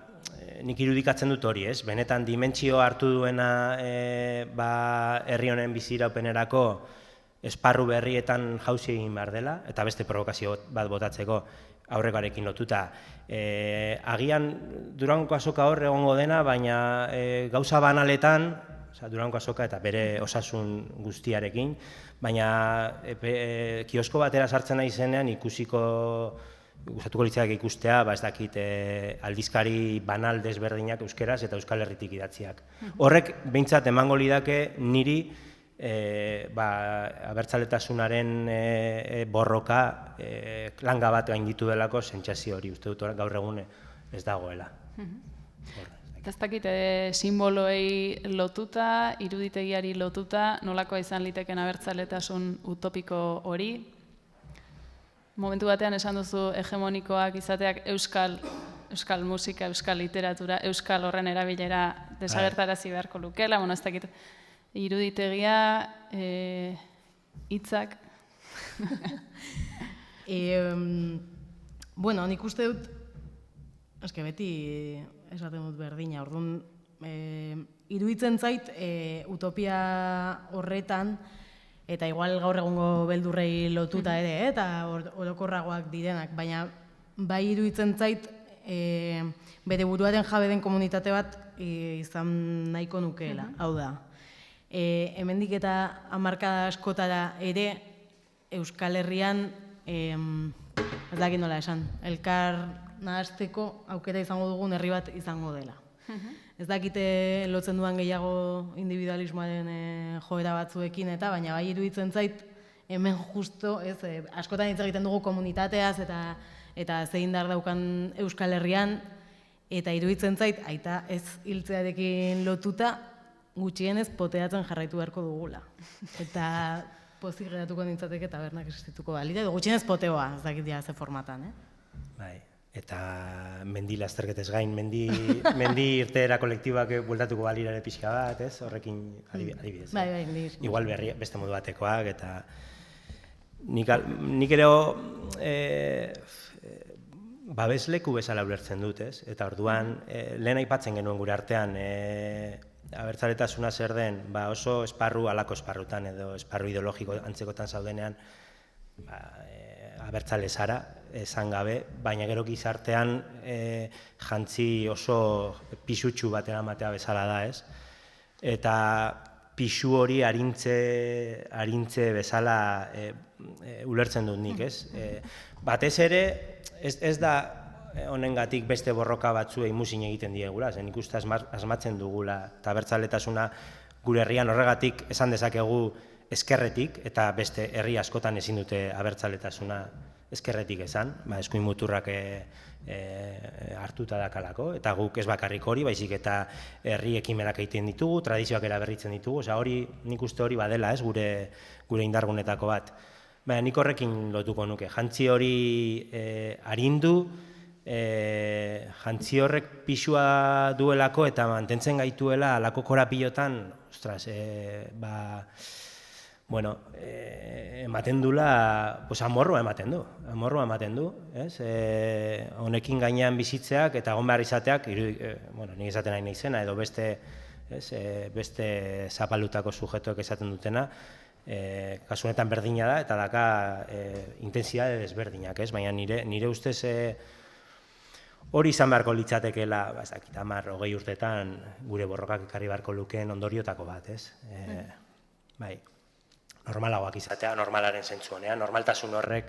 nik irudikatzen dut hori, benetan dimentsio hartu duena herri honen biziraupenerako esparru berrietan jauzi egin behar dela, eta beste provokazio bat botatzeko aurrekoarekin lotuta. Agian Durangoko azoka hor egongo dena, baina gauza banaletan, Durangoko azoka eta bere osasun guztiarekin, baina kiosko batera sartzen nahi zenean gustatuko litzaidake ikustea, ez dakit aldizkari banal desberdinak euskeraz eta Euskal Herritik idatziak. Horrek behintzat emango lidake niri abertzaletasunaren borroka langa bat gainditu delako sentsazio hori, uste dut gaur egun ez dagoela. Ez dakit, simboloei lotuta, iruditegiari lotuta, nolakoa izan liteken abertzaletasun utopiko hori? Momentu batean esan duzu hegemonikoak izateak euskal musika, euskal literatura, euskal horren erabilera desagertarazi beharko lukela, ez dakit, iruditegia, hitzak. Nik uste dut, beti esaten dut berdina, orduan, iruditzen zait utopia horretan, eta igual gaur egungo beldurrei lotuta ere, eta orokorragoak direnak, baina bai iruditzen zait bere buruaren jabe den komunitate bat izan nahiko nukeela, hau da. Hemendik eta hamarkada askotara ere Euskal Herrian, ez dakit nola esan, elkar nahasteko aukera izango dugun herri bat izango dela. Ez dakite lotzen duan gehiago individualismoaren joera batzuekin eta, baina bai iruditzen zait hemen justo, askotan hitz egiten dugu komunitateaz eta zein dar daukan Euskal Herrian, eta iruditzen zait, aita ez hiltzearekin lotuta, gutxienez poteatzen jarraitu beharko dugula. Eta pozik geratuko nintzateke tabernak existituko balira, edo gutxienez poteoa, ez dakit ja ze formatan, Bai, eta mendi lasterketez gain, mendi irteera kolektibak bueltatuko balira ere pixka bat, ez? Horrekin adibidez. Bai, Igual beste modu batekoak, eta nik ere babesleku bezala ulertzen dut, ez? Eta orduan, lehen aipatzen genuen gure artean, abertzaletasuna zer den, oso halako esparrutan edo esparru ideologiko antzekotan zaudenean, abertzale zara, esan gabe, baina gero gizartean jantzi oso pisutsu bat eramatea bezala da, ez? Eta pisu hori arintze bezala ulertzen dut nik, ez? Batez ere, ez da honengatik beste borroka batzuei muzin egiten diegula, zen ikuste asmatzen dugula, eta abertzaletasuna gure herrian horregatik esan dezakegu ezkerretik, eta beste herri askotan ezin dute abertzaletasuna ezkerretik esan, eskuin muturrak hartuta dakalako, eta guk ez bakarrik hori, baizik eta herri ekimenak egiten ditugu, tradizioak eraberritzen ditugu, hori nik uste hori badela, ez, gure indargunetako bat. Baina nik horrekin lotuko nuke, jantzi hori arindu, jantzi horrek pisua duelako eta mantentzen gaituela alako korapilotan, ostras, ematen dula, amorroa ematen du, honekin gainean bizitzeak eta egon behar izateak, nik esaten nahi naizena, edo beste zapalutako sujetuek esaten dutena, kasu honetan berdina da, eta daka intensitate desberdinak, baina nire ustez hori izan beharko litzatekeela, 10-20 urtetan gure borrokak ekarri beharko lukeen ondoriotako bat, bai. Normalagoak izatea, normalaren zentzu honean, normaltasun horrek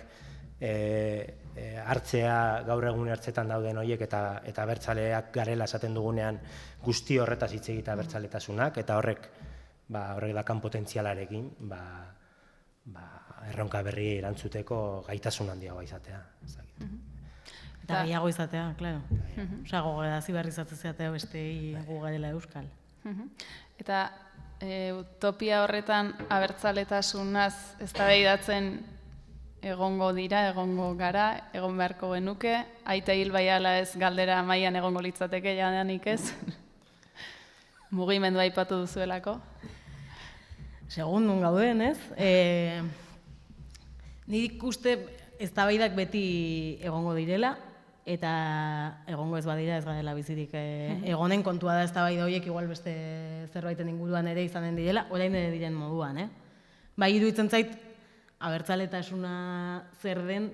hartzea gaur egun hartzetan dauden horiek eta abertzaleak garela esaten dugunean guzti horretaz hitz egitea abertzaletasunak, eta horrek dakan potentzialarekin erronka berri erantzuteko gaitasun handiagoa izatea. Eta gehiago izatea, klaro. Osa, gogorazi behar izatea bestei gogarela euskal. Eta utopia horretan abertzaletasunaz eztabaidatzen egongo dira, egongo gara, egon beharko genuke, aita hil baiala ez galdera mailan egongo litzateke jadanik ez? Mugimendua aipatu duzuelako? Segundun gauden, ez? Nik uste eztabaidak beti egongo direla, eta egongo ez badira ez garela bizirik egonen kontua da eztabaida horiek igual beste zerbaiten inguruan ere izanen direla, orain ere diren moduan, Bai, iruditzen zait, abertzaletasuna zer den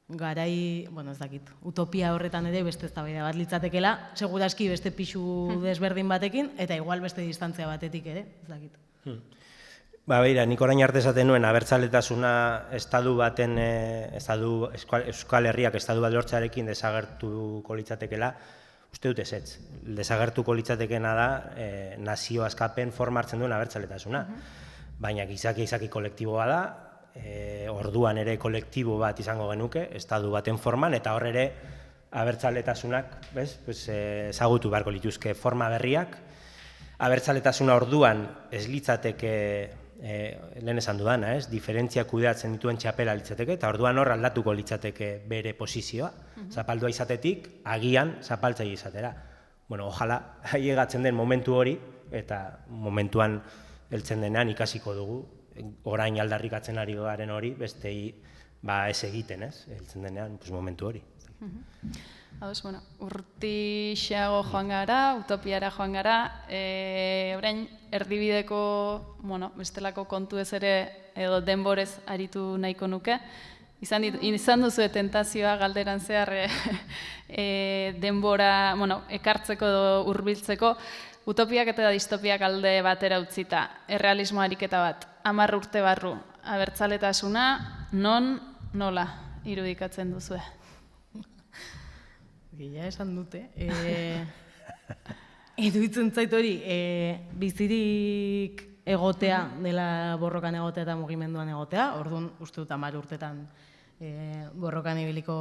garai, ez dakit, utopia horretan ere beste eztabaida bat litzatekela, seguraski beste pixu desberdin batekin, eta igual beste distantzia batetik ere, ez dakit. Beira, nik orain arte esaten nuen abertzaletasuna estadu baten, Euskal Herriak estadu bat lortzearekin desagertuko litzatekela, uste dut ezetz. Desagertuko litzatekena da nazio askapen forma hartzen duen abertzaletasuna. Baina gizaki kolektiboa da, orduan ere kolektibo bat izango genuke, estadu baten forman, eta hor ere abertzaletasunak ezagutu beharko lituzke forma berriak. Abertzaletasuna orduan ez litzateke, lehen esan dudana, diferentzia kudeatzen dituen txapela litzateke, eta orduan hor aldatuko litzateke bere posizioa, zapaldua izatetik, agian zapaltzaile izatera. Ojala, haiegatzen den momentu hori, eta momentuan heltzen denean ikasiko dugu, orain aldarrikatzen ari garen hori, bestei ez egiten, heltzen denean momentu hori. Urtixeago joan gara, utopiara joan gara, orain erdibideko bestelako kontu ez ere edo denborez aritu nahiko nuke. Izan duzu tentazioa galderan zehar denbora ekartzeko edo hurbiltzeko, utopiak eta distopiak alde batera utzita, errealismo ariketa bat, 10 urte barru, abertzaletasuna nola irudikatzen duzue? Ja esan dute. Iruditzen zait hori, bizirik egotea dela borrokan egotea eta mugimenduan egotea, orduan uste dut 10 urtetan borrokan ibiliko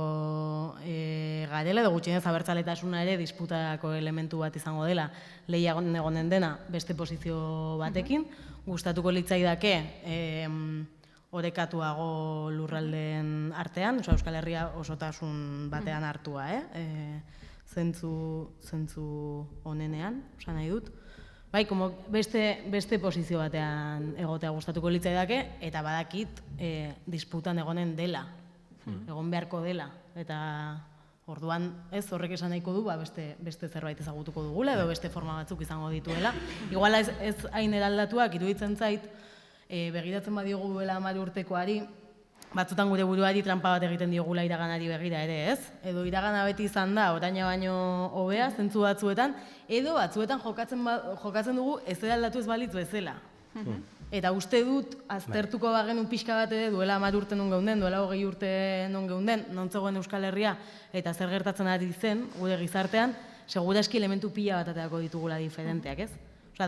garela, edo gutxienez abertzaletasuna ere disputako elementu bat izango dela lehiagoen egonen dena beste posizio batekin. Gustatuko litzaidake orekatuago lurraldeen artean, Euskal Herria osotasun batean hartua, zentzu onenean, osan nahi dut. Bai, beste posizio batean egotea gustatuko litzaidake, eta badakit disputan egonen dela, egon beharko dela, eta orduan ez horrek esan nahiko du, beste zerbait ezagutuko dugula, edo beste forma batzuk izango dituela. Iguala ez hain eraldatuak, iruditzen zait, begiratzen badiogu duela 10 urtekoari, batzutan gure buruari tranpa bat egiten diogula iraganari begira ere, ez? Edo iragana beti izan da, oraina baino hobea, zentzu batzuetan, edo batzuetan jokatzen dugu ez eraldatu ez balitz bezala. Eta uste dut, aztertuko bagenu pixka bat ere, duela 10 urte non geunden, duela 20 urte non geunden, non zegoen Euskal Herria, eta zer gertatzen ari zen, gure gizartean, seguraski elementu pila bat aterako ditugula diferenteak, ez? Osea,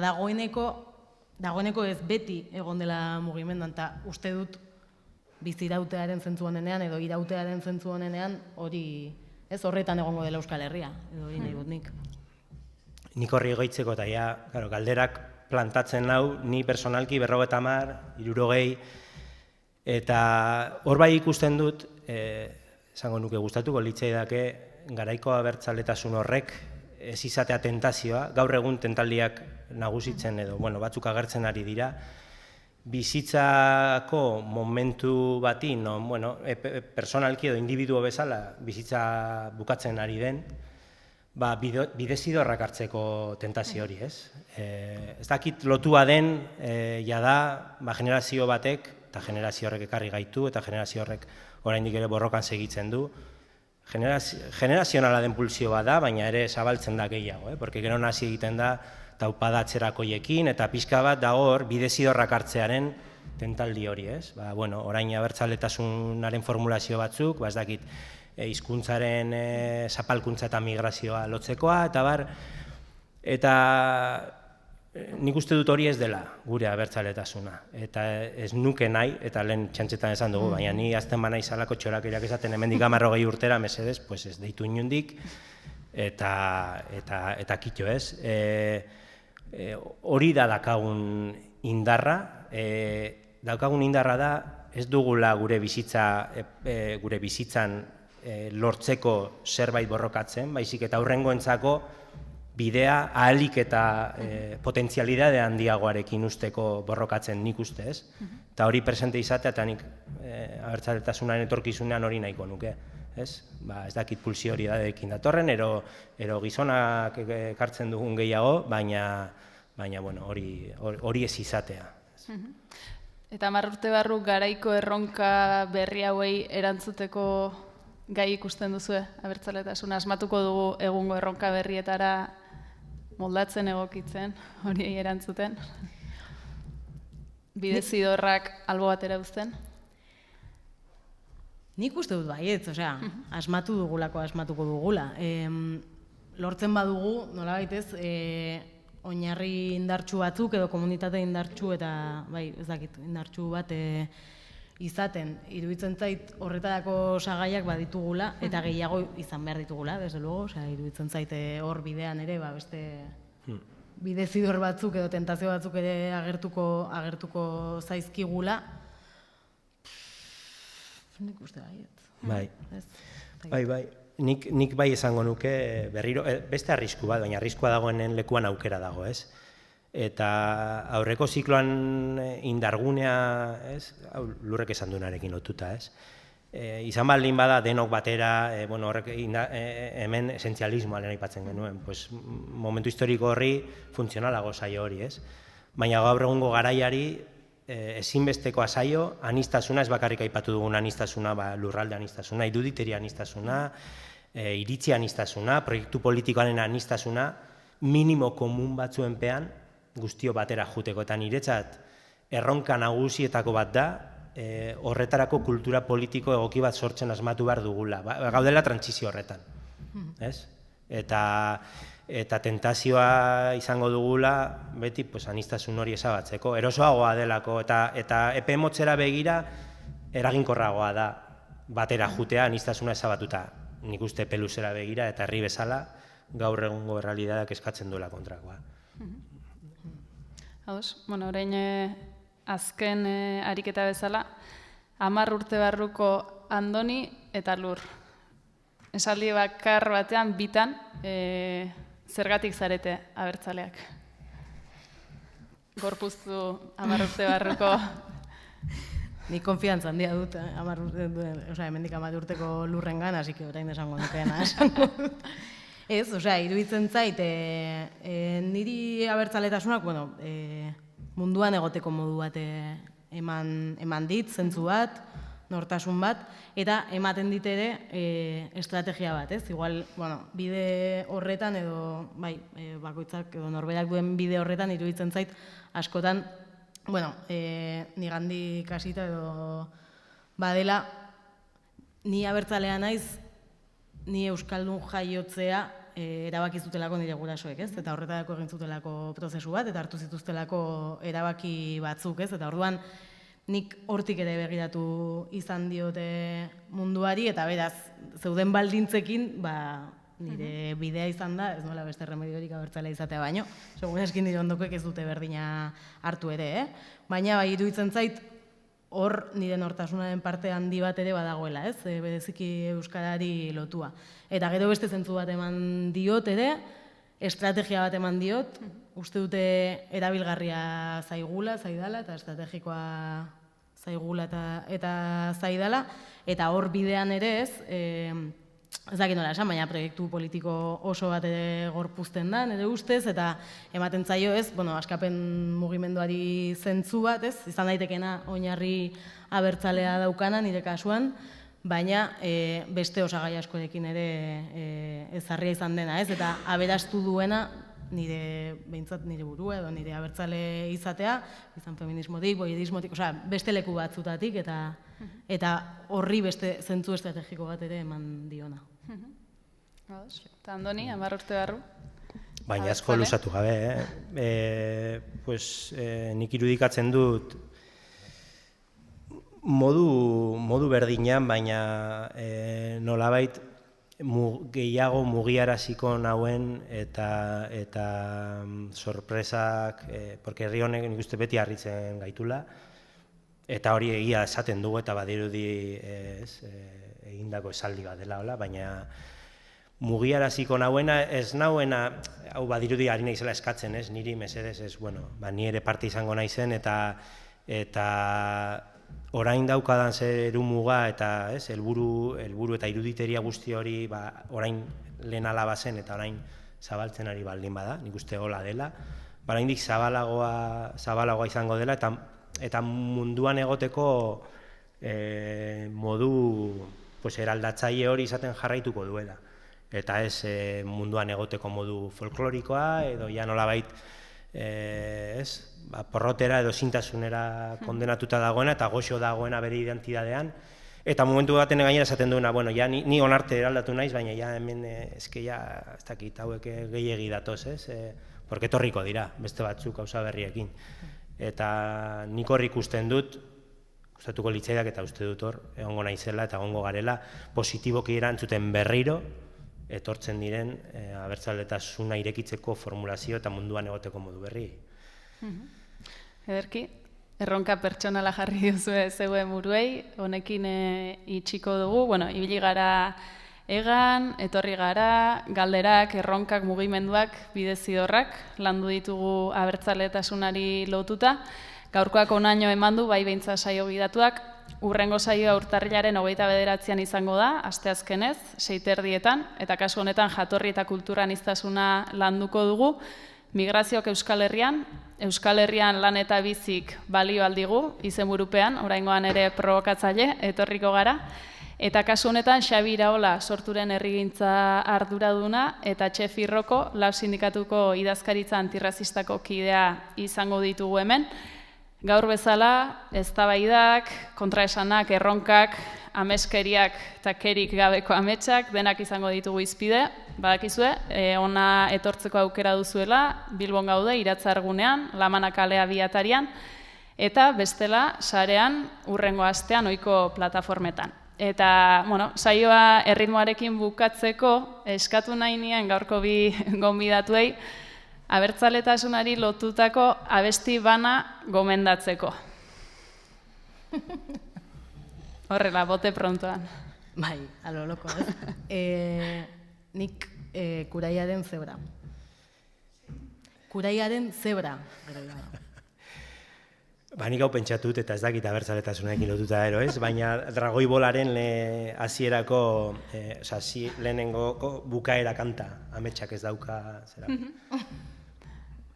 dagoeneko ez beti egon dela mugimenduan, eta uste dut bizirautearen zentzu honenean, edo irautearen zentzu honenean, hori, ez horretan egongo dela Euskal Herria, edo hori nahi dut nik. Nik horri egoitzeko eta ja, galderak plantatzen nau, ni personalki 50, 60, eta hor bai ikusten dut, esango nuke gustatuko litzaidake garaiko abertzaletasun horrek ez izatea tentazioa, gaur egun tentaldiak nagusitzen edo, batzuk agertzen ari dira, bizitzako momentu bati, personalki edo individuo bezala bizitza bukatzen ari den, bidezidorrak hartzeko tentazio hori, ez? Ez dakit lotua den, jada, generazio batek, eta generazio horrek ekarri gaitu, eta generazio horrek oraindik ere borrokan segitzen du. Generazionala den pulsio bat da, baina ere zabaltzen da gehiago, porque gero nazi egiten da taupada atzerakoiekin, eta pixka bat dago hor bidezidorrak hartzearen tentaldi hori, ez? Orain abertzaletasunaren formulazio batzuk, ez dakit, hizkuntzaren zapalkuntza eta migrazioa lotzekoa, eta bar, eta nik uste dut hori ez dela gure abertzaletasuna. Eta ez nuke nahi, eta lehen txantxetan esan dugu, baina ni azten bana izalako txorakeriak esaten hemendik 10 urtera, mesedez, ez deitu inundik, eta kitxo ez. Hori da daukagun indarra, da ez dugula gure bizitzan lortzeko zerbait borrokatzen, baizik eta aurrengoentzako bidea ahalik eta potentzialidade handiagoarekin usteko borrokatzen nik uste ez. Eta hori presente izatea eta nik abertzaletasunaren etorkizunean hori nahiko nuke. Ez dakit pulsio hori dadekin datorren, ero gizonak ekartzen dugun gehiago, baina hori ez izatea. Eta 10 urte barru garaiko erronka berri hauei erantzuteko gai ikusten duzue, abertzaletasuna asmatuko dugu egungo erronka berrietara moldatzen egokitzen, hori erantzuten. Bidezidorrak albo batera uzten? Nik uste dut baietz, asmatu asmatuko dugula. Lortzen badugu, nola baitez, oinarri indartsu batzuk edo komunitate indartsu eta, ez dakit, indartsu bat izaten, iruditzen zait horretarako osagaiak baditugula eta gehiago izan behar ditugula, desde luego, iruditzen zait hor bidean ere, beste bidezidor batzuk edo tentazio batzuk ere agertuko zaizkigula. Nik uste baiet. Bai. Nik bai esango nuke berriro, beste arrisku bat, baina arriskua dagoenen lekuan aukera dago, ez? Eta aurreko zikloan indargunea, lurrek esan duenarekin lotuta, ez? Izan baldin bada denok batera, horrek hemen esentzialismoa lehen aipatzen genuen, momentu historiko horri funtzionalago zaio hori, ez? Baina gaur egungo garaiari ezinbestekoa zaio, anistasuna, ez bakarrik aipatu dugun anistasuna, lurralde anistasuna, iruditeri anistasuna, iritzi anistasuna, proiektu politikoaren anistasuna, minimo komun batzuenpean guztio batera juteko, eta niretzat erronka nagusietako bat da, horretarako kultura politiko egoki bat sortzen asmatu behar dugula, gaudela trantsizio horretan, ez? Eta tentazioa izango dugula, beti anistasun hori ezabatzeko, erosoagoa delako, eta epe motzera begira eraginkorragoa da batera jutea anistazuna ezabatuta, nik uste peluzera begira eta herri bezala gaur egungo errealitateak eskatzen duela kontrakoa. Orain azken ariketa bezala, 10 urte barruko Andoni eta Lur. Esaldi bakar batean, bitan, zergatik zarete abertzaleak. Gorpuztu 10 urte barruko... Ni konfiantza handia dut, hemendik 10 urteko Lurrengan, así que orain esango nukeena esango dut. Ez, iruditzen zait, niri abertzaletasunak, munduan egoteko modu bat eman dit, zentzu bat, nortasun bat, eta ematen dit ere estrategia bat, ez? Igual, bide horretan edo, bakoitzak edo norberak duen bide horretan iruditzen zait, askotan, nigandik hasita edo badela, ni abertzalea naiz, ni euskaldun jaiotzea erabaki zutelako nire gurasoek, ez? Eta horretarako egin zutelako prozesu bat, eta hartu zituztelako erabaki batzuk, ez? Eta orduan nik hortik ere begiratu izan diote munduari, eta beraz, zeuden baldintzekin, nire bidea izan da, ez nola beste remediorik abertzalea izatea baino, segun eskin nire ondokoek ez dute berdina hartu ere, baina iruditzen zait, hor nire nortasunaren parte handi bat ere badagoela, ez? Bereziki euskarari lotua. Eta gero beste zentzu bat eman diot ere, estrategia bat eman diot, uste dute erabilgarria zaidala, eta estrategikoa zaigula eta zaidala, eta hor bidean ere ez, ez dakit nola esan, baina proiektu politiko oso bat ere gorpuzten da, nire ustez, eta ematen zaio ez, askapen mugimenduari zentzu bat, ez, izan daitekena oinarri abertzalea daukana nire kasuan, baina beste osagai askorekin ere ezarria izan dena, ez, eta aberastu duena behintzat nire burua edo nire abertzale izatea, izan feminismotik, boierismotik, beste leku batzutatik, eta horri beste zentzu estrategiko bat ere eman diona. Eta Andoni, 10 urte barru? Baina asko luzatu gabe, nik irudikatzen dut modu berdinean, baina nolabait gehiago mugiaraziko nauen eta sorpresak, porque herri honek nik uste beti harritzen gaitula, eta hori egia esaten dugu eta badirudi egindako esaldi bat dela, baina mugiaraziko nauena, ez nauena, hau badirudi ari naizela eskatzen, niri mesedez, ni ere parte izango naizen, eta orain daukadan zeru muga eta helburu eta iruditeria guzti hori orain lehen alaba zen eta orain zabaltzen ari baldin bada, nik uste hola dela, oraindik zabalagoa izango dela eta munduan egoteko modu eraldatzaile hori izaten jarraituko duela. Eta ez munduan egoteko modu folklorikoa edo ja nolabait porrotera edo zintasunera kondenatuta dagoena eta goxo dagoena bere identidadean. Eta momentu baten gainera esaten duena, ni onarte eraldatu naiz, baina ja hemen ez dakit hauek gehiegi datoz, porque etorriko dira, beste batzuk gauza berriekin. Eta nik hor ikusten dut, gustatuko litzaidak eta uste dut hor, egongo naizela eta egongo garela, positiboki erantzuten berriro, etortzen diren abertzaletasuna irekitzeko formulazio eta munduan egoteko modu berri. Ederki, erronka pertsonala jarri duzue zeuen buruei, honekin itxiko dugu, ibili gara egan, etorri gara, galderak, erronkak, mugimenduak, bidezidorrak, landu ditugu abertzaletasunari lotuta, gaurkoak onaino eman du, bai beintza saio gidatuak, urrengo saioa urtarrilaren 29an izango da, asteazkenez, 6:30, eta kasu honetan jatorri eta kultura aniztasuna landuko dugu, migrazioak Euskal Herrian lan eta bizik balio aldigu, izenburupean, oraingoan ere provokatzaile, etorriko gara, eta kasu honetan Xabi Iraola sorturen herrigintza arduraduna, eta Txef Irroko, Lab Sindikatuko idazkaritza antirrazistako kidea izango ditugu hemen. Gaur bezala, eztabaidak, kontraesanak, erronkak, ameskeriak eta kerik gabeko ametsak, denak izango ditugu izpide, badakizue, ona etortzeko aukera duzuela, Bilbon gaude, Iratzargunean, Lamana kalea 2 atarian, eta bestela, sarean, urrengo astean, ohiko plataformetan. Eta, saioa erritmoarekin bukatzeko, eskatu nahi nien gaurko bi gonbidatuei, abertzaletasunari lotutako abesti bana gomendatzeko. Horrela, bote prontoan. Bai, alo loko, ez? Nik kuraiaren zebra. Kuraiaren zebra. Ba, nik hau pentsatut eta ez dakit abertzaletasunarekin lotuta ero, ez? Baina dragoi bolaren hasierako, lehenengo bukaera kanta, ametsak ez dauka, zera.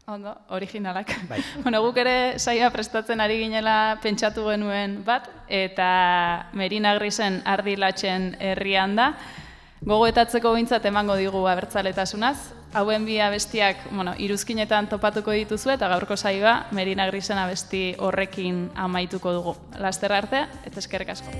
Ondo, originalak. Bai. Bueno, guk ere saioa prestatzen ari ginela pentsatu genuen bat, eta Merina Grisen Ardilatxen herrian da. Gogoetatzeko behintzat emango digu abertzaletasunaz. Hauen bi abestiak, iruzkinetan topatuko dituzu eta gaurko saioa Merina Grisen abesti horrekin amaituko dugu. Laster arte, eta eskerrik asko.